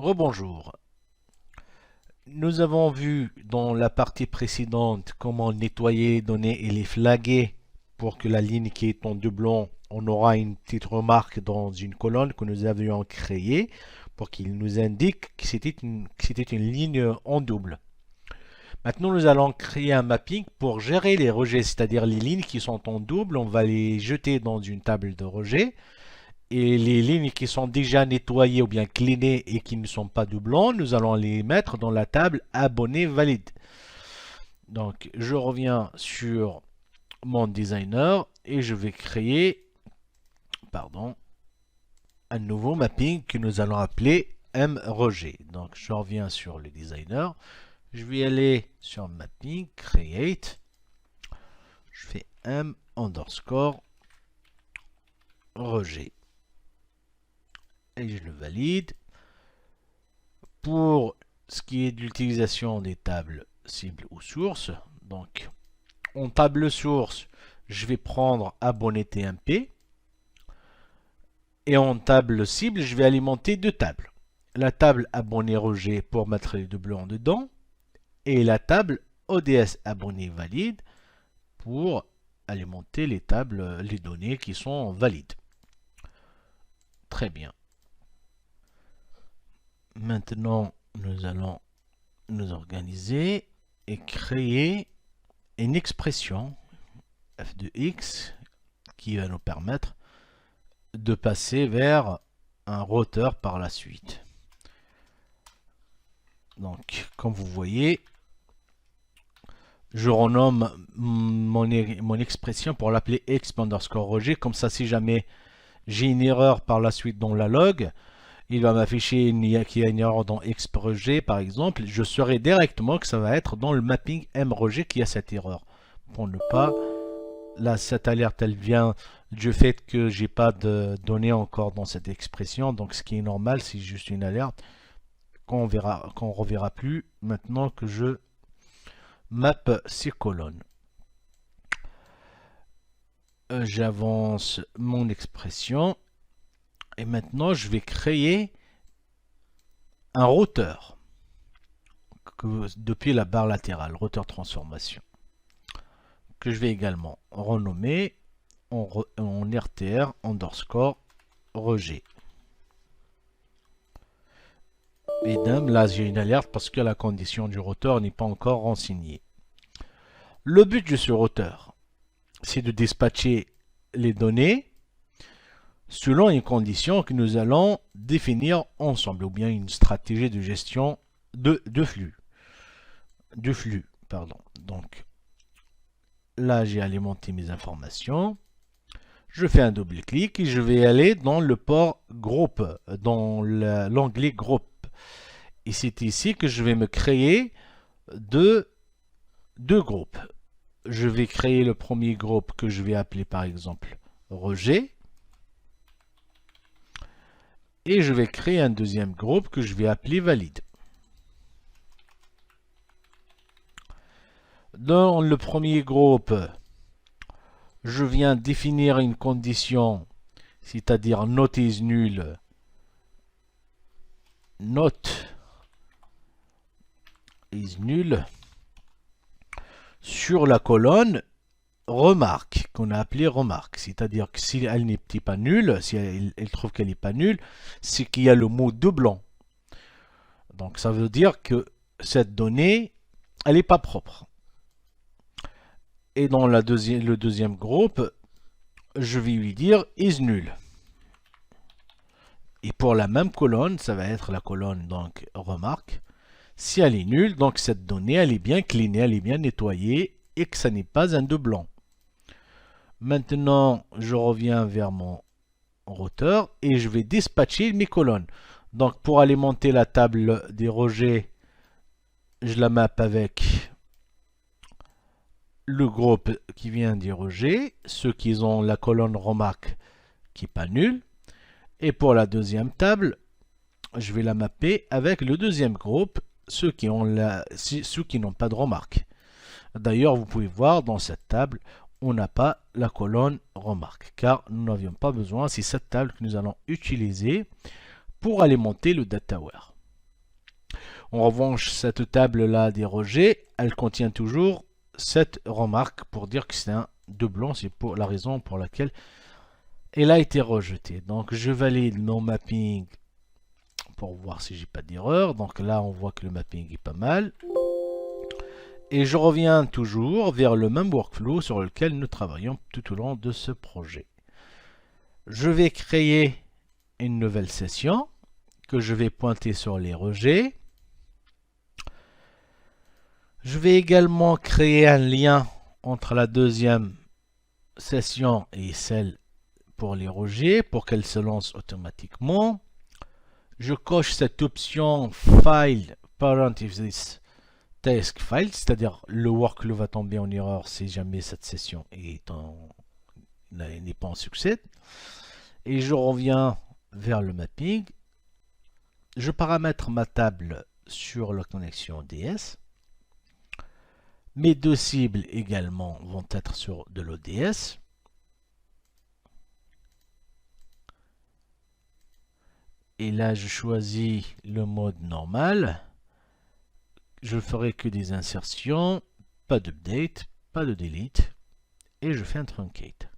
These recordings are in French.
Rebonjour. Nous avons vu dans la partie précédente comment nettoyer les données et les flaguer pour que la ligne qui est en doublon, on aura une petite remarque dans une colonne que nous avions créée pour qu'il nous indique que c'était une ligne en double. Maintenant, nous allons créer un mapping pour gérer les rejets, c'est-à-dire les lignes qui sont en double, on va les jeter dans une table de rejet. Et les lignes qui sont déjà nettoyées ou bien cleanées et qui ne sont pas doublons, nous allons les mettre dans la table abonné valide. Donc, je reviens sur mon designer et je vais créer, un nouveau mapping que nous allons appeler mRejet. Donc, je reviens sur le designer. Je vais aller sur mapping, create. Je fais m_rejet. Et je le valide. Pour ce qui est de l'utilisation des tables cibles ou sources, donc en table source, je vais prendre abonné TMP et en table cible, je vais alimenter deux tables. La table abonné rejet pour mettre les doublons dedans et la table ODS abonné valide pour alimenter les tables, les données qui sont valides. Très bien. Maintenant, nous allons nous organiser et créer une expression f de x qui va nous permettre de passer vers un routeur par la suite. Donc, comme vous voyez, je renomme mon expression pour l'appeler exp_rejet. Comme ça, si jamais j'ai une erreur par la suite dans la log, il va m'afficher qu'il y a une erreur dans exp_rejet par exemple, je saurai directement que ça va être dans le mapping mRejet qu'il y a cette erreur. Pour ne pas, là cette alerte elle vient du fait que j'ai pas de données encore dans cette expression, donc ce qui est normal, c'est juste une alerte qu'on reverra plus maintenant que je map ces colonnes. J'avance mon expression. Et maintenant, je vais créer un routeur depuis la barre latérale, routeur transformation, que je vais également renommer en RTR_rejet. Et là, j'ai une alerte parce que la condition du routeur n'est pas encore renseignée. Le but de ce routeur, c'est de dispatcher les données selon une condition que nous allons définir ensemble, ou bien une stratégie de gestion de flux. Donc, là, j'ai alimenté mes informations. Je fais un double-clic et je vais aller dans le port groupe, dans l'onglet groupe. Et c'est ici que je vais me créer deux groupes. Je vais créer le premier groupe que je vais appeler par exemple rejet. Et je vais créer un deuxième groupe que je vais appeler valide. Dans le premier groupe, je viens définir une condition, c'est-à-dire note is nul. Note is nul sur la colonne remarque, qu'on a appelée remarque, c'est-à-dire que si elle n'est pas nulle, si elle trouve qu'elle n'est pas nulle, c'est qu'il y a le mot doublon. Donc ça veut dire que cette donnée, elle n'est pas propre. Et dans le deuxième groupe, je vais lui dire is nul. Et pour la même colonne, ça va être la colonne donc remarque. Si elle est nulle, donc cette donnée, elle est bien cleanée, elle est bien nettoyée et que ça n'est pas un doublon. Maintenant, je reviens vers mon routeur et je vais dispatcher mes colonnes. Donc, pour alimenter la table des rejets, je la map avec le groupe qui vient des rejets, ceux qui ont la colonne remarque qui n'est pas nulle. Et pour la deuxième table, je vais la mapper avec le deuxième groupe, ceux qui n'ont pas de remarque. D'ailleurs, vous pouvez voir dans cette table, on n'a pas la colonne remarque, car nous n'avions pas besoin, c'est cette table que nous allons utiliser pour alimenter le dataware. En revanche, cette table-là des rejets, elle contient toujours cette remarque pour dire que c'est un doublon. C'est pour la raison pour laquelle elle a été rejetée. Donc je valide mon mapping pour voir si j'ai pas d'erreur. Donc là, on voit que le mapping est pas mal. Et je reviens toujours vers le même workflow sur lequel nous travaillons tout au long de ce projet. Je vais créer une nouvelle session que je vais pointer sur les rejets. Je vais également créer un lien entre la deuxième session et celle pour les rejets pour qu'elle se lance automatiquement. Je coche cette option File Parenthesis Task File, c'est-à-dire le workflow va tomber en erreur si jamais cette session n'est pas en succès. Et je reviens vers le mapping. Je paramètre ma table sur la connexion DS. Mes deux cibles également vont être sur de l'ODS. Et là, je choisis le mode normal. Je ferai que des insertions, pas d'update, pas de delete. Et je fais un truncate.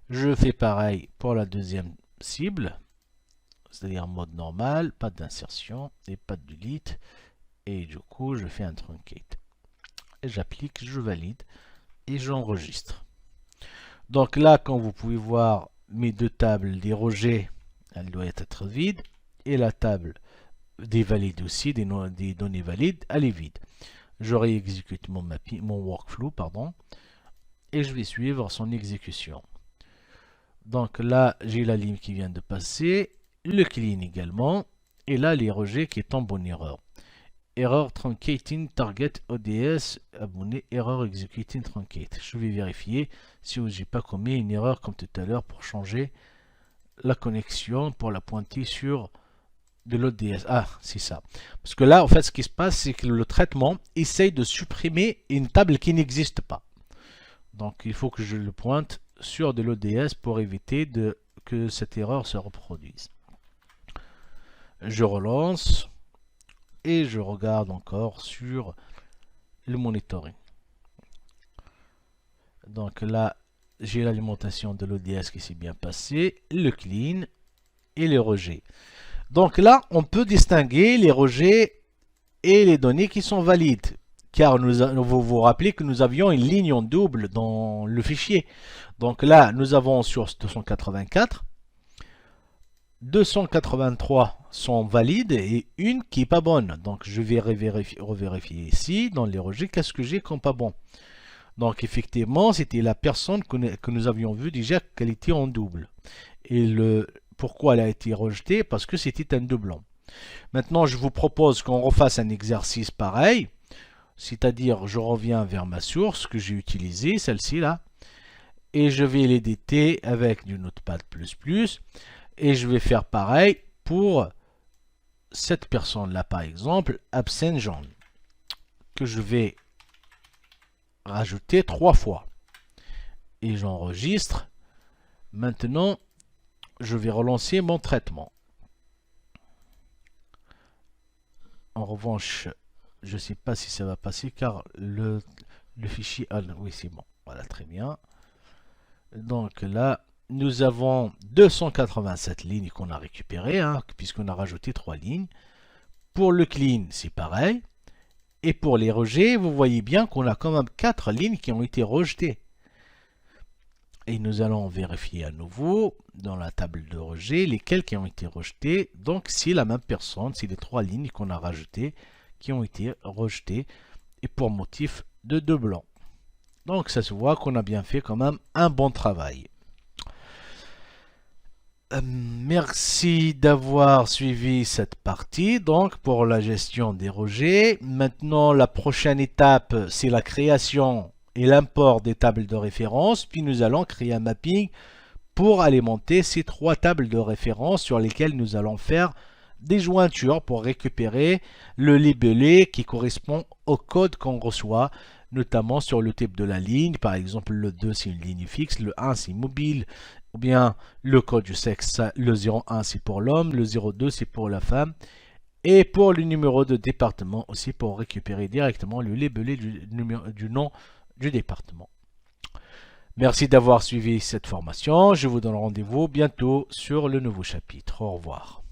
Je fais pareil pour la deuxième cible, c'est-à-dire mode normal, pas d'insertion et pas de delete. Et du coup, je fais un truncate. Et j'applique, je valide et j'enregistre. Donc là, comme vous pouvez voir, mes deux tables des rejets, elle doit être vide. Et la table des valides aussi, des données valides, elle est vide. Je réexécute mon workflow, pardon, et je vais suivre son exécution. Donc là, j'ai la ligne qui vient de passer, le clean également, et là, les rejets qui tombent en erreur. Error truncating target ODS abonné, error executing truncate. Je vais vérifier si j'ai pas commis une erreur comme tout à l'heure pour changer la connexion, pour la pointer sur de l'ODS. Ah, c'est ça. Parce que là, en fait, ce qui se passe, c'est que le traitement essaye de supprimer une table qui n'existe pas. Donc, il faut que je le pointe sur de l'ODS pour éviter que cette erreur se reproduise. Je relance et je regarde encore sur le monitoring. Donc là, j'ai l'alimentation de l'ODS qui s'est bien passée, le clean et les rejets. Donc là, on peut distinguer les rejets et les données qui sont valides. Car vous vous rappelez que nous avions une ligne en double dans le fichier. Donc là, nous avons sur 284, 283 sont valides et une qui n'est pas bonne. Donc je vais revérifier ici, dans les rejets, qu'est-ce que j'ai comme pas bon. Donc effectivement, c'était la personne que nous avions vu déjà qu'elle était en double. Et pourquoi elle a été rejetée? Parce que c'était un doublon. Maintenant, je vous propose qu'on refasse un exercice pareil. C'est-à-dire, je reviens vers ma source que j'ai utilisée, celle-ci là. Et je vais l'éditer avec du Notepad++. Et je vais faire pareil pour cette personne-là, par exemple, Absent Jean, que je vais rajouter 3 fois. Et j'enregistre. Maintenant, je vais relancer mon traitement. En revanche, je ne sais pas si ça va passer car le fichier... Ah, oui, c'est bon. Voilà, très bien. Donc là, nous avons 287 lignes qu'on a récupérées, hein, puisqu'on a rajouté 3 lignes. Pour le clean, c'est pareil. Et pour les rejets, vous voyez bien qu'on a quand même 4 lignes qui ont été rejetées. Et nous allons vérifier à nouveau dans la table de rejet lesquelles qui ont été rejetées. Donc c'est la même personne, c'est les 3 lignes qu'on a rajoutées qui ont été rejetées et pour motif de doublon. Donc ça se voit qu'on a bien fait quand même un bon travail. Merci d'avoir suivi cette partie donc pour la gestion des rejets. Maintenant la prochaine étape c'est la création et l'import des tables de référence, puis nous allons créer un mapping pour alimenter ces 3 tables de référence sur lesquelles nous allons faire des jointures pour récupérer le libellé qui correspond au code qu'on reçoit, notamment sur le type de la ligne. Par exemple, le 2 c'est une ligne fixe, le 1 c'est mobile, ou bien le code du sexe, le 01 c'est pour l'homme, le 02 c'est pour la femme, Et pour le numéro de département aussi, pour récupérer directement le libellé du nom du département. Merci d'avoir suivi cette formation. Je vous donne rendez-vous bientôt sur le nouveau chapitre. Au revoir.